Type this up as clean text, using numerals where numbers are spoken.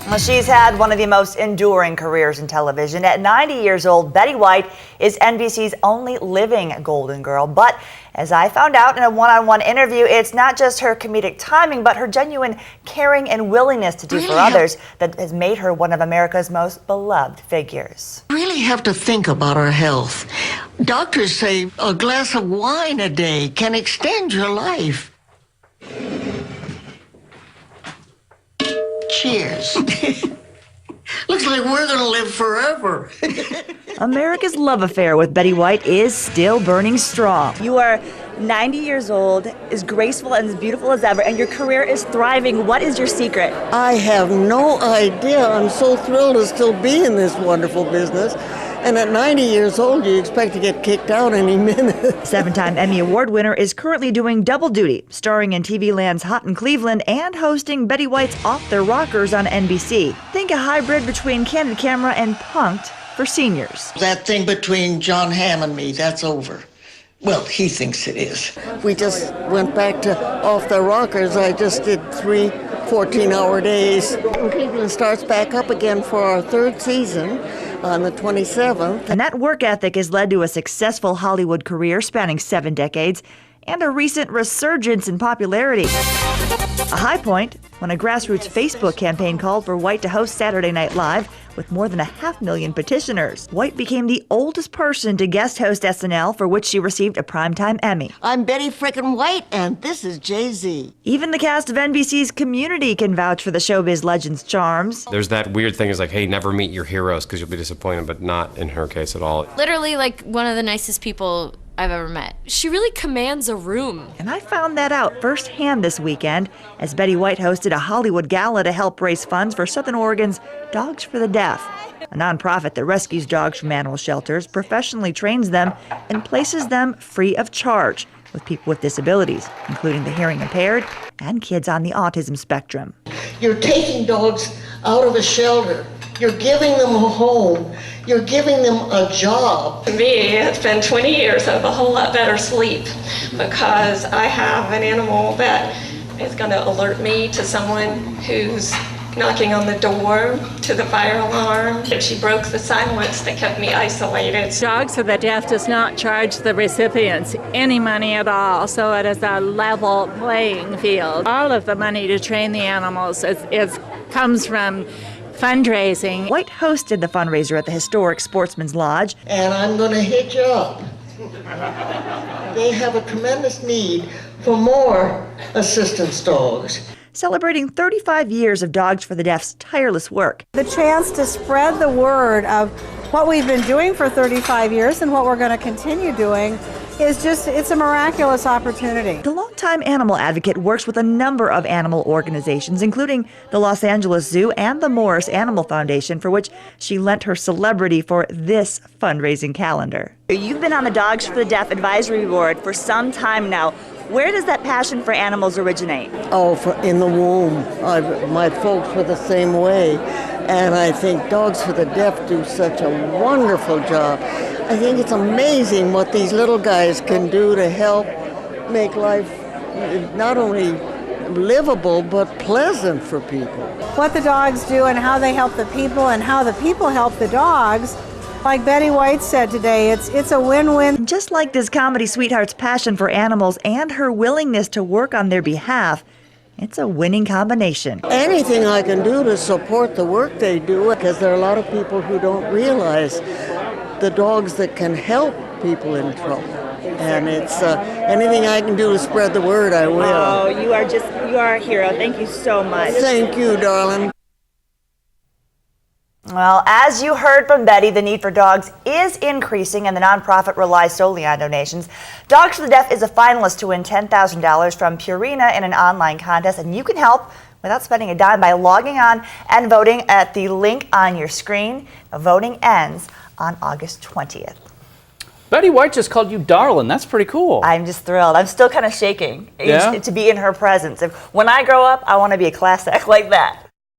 Well, she's had one of the most enduring careers in television. At 90 years old, Betty White is NBC's only living Golden Girl. But as I found out in a one-on-one interview, it's not just her comedic timing, but her genuine caring and willingness to do for others that has made her one of America's most beloved figures. We really have to think about our health. Doctors say a glass of wine a day can extend your life. Cheers. Looks like we're gonna live forever. America's love affair with Betty White is still burning strong. You are 90 years old, as graceful and as beautiful as ever, and your career is thriving. What is your secret? I have no idea. I'm so thrilled to still be in this wonderful business. And at 90 years old, you expect to get kicked out any minute. Seven-time Emmy Award winner is currently doing double duty, starring in TV Land's Hot in Cleveland and hosting Betty White's Off Their Rockers on NBC. Think a hybrid between Candid Camera and Punk'd for seniors. That thing between John Hamm and me, that's over. Well, he thinks it is. We just went back to Off the Rockers. I just did 3 14-hour days. And Cleveland starts back up again for our 3rd season on the 27th. And that work ethic has led to a successful Hollywood career spanning 7 decades and a recent resurgence in popularity. A high point when a grassroots Facebook campaign called for White to host Saturday Night Live with more than 500,000 petitioners. White became the oldest person to guest host SNL, for which she received a Primetime Emmy. I'm Betty frickin' White, and this is Jay-Z. Even the cast of NBC's Community can vouch for the showbiz legend's charms. There's that weird thing is like, hey, never meet your heroes because you'll be disappointed, but not in her case at all. Literally like one of the nicest people I've ever met. She really commands a room. And I found that out firsthand this weekend as Betty White hosted a Hollywood gala to help raise funds for Southern Oregon's Dogs for the Deaf, a nonprofit that rescues dogs from animal shelters, professionally trains them, and places them free of charge with people with disabilities, including the hearing impaired and kids on the autism spectrum. You're taking dogs out of a shelter. You're giving them a home. You're giving them a job. For me, it's been 20 years of a whole lot better sleep because I have an animal that is going to alert me to someone who's knocking on the door, to the fire alarm. And she broke the silence that kept me isolated. Dogs for the Deaf does not charge the recipients any money at all, so it is a level playing field. All of the money to train the animals comes from fundraising. White hosted the fundraiser at the historic Sportsman's Lodge. And I'm going to hit you up. They have a tremendous need for more assistance dogs. Celebrating 35 years of Dogs for the Deaf's tireless work. The chance to spread the word of what we've been doing for 35 years and what we're going to continue doing is it's a miraculous opportunity. The longtime animal advocate works with a number of animal organizations, including the Los Angeles Zoo and the Morris Animal Foundation, for which she lent her celebrity for this fundraising calendar. You've been on the Dogs for the Deaf Advisory Board for some time now. Where does that passion for animals originate? Oh, in the womb. My folks were the same way. And I think Dogs for the Deaf do such a wonderful job. I think it's amazing what these little guys can do to help make life not only livable, but pleasant for people. What the dogs do and how they help the people and how the people help the dogs, like Betty White said today, it's a win-win. Just like this comedy sweetheart's passion for animals and her willingness to work on their behalf, it's a winning combination. Anything I can do to support the work they do, because there are a lot of people who don't realize the dogs that can help people in trouble. And it's anything I can do to spread the word, I will. Oh, you are a hero. Thank you so much. Thank you, darling. Well, as you heard from Betty, the need for dogs is increasing and the nonprofit relies solely on donations. Dogs for the Deaf is a finalist to win $10,000 from Purina in an online contest, and you can help without spending a dime by logging on and voting at the link on your screen. The voting ends on August 20th. Betty White just called you darling. That's pretty cool. I'm just thrilled. I'm still kind of shaking to be in her presence. When I grow up, I want to be a class act like that.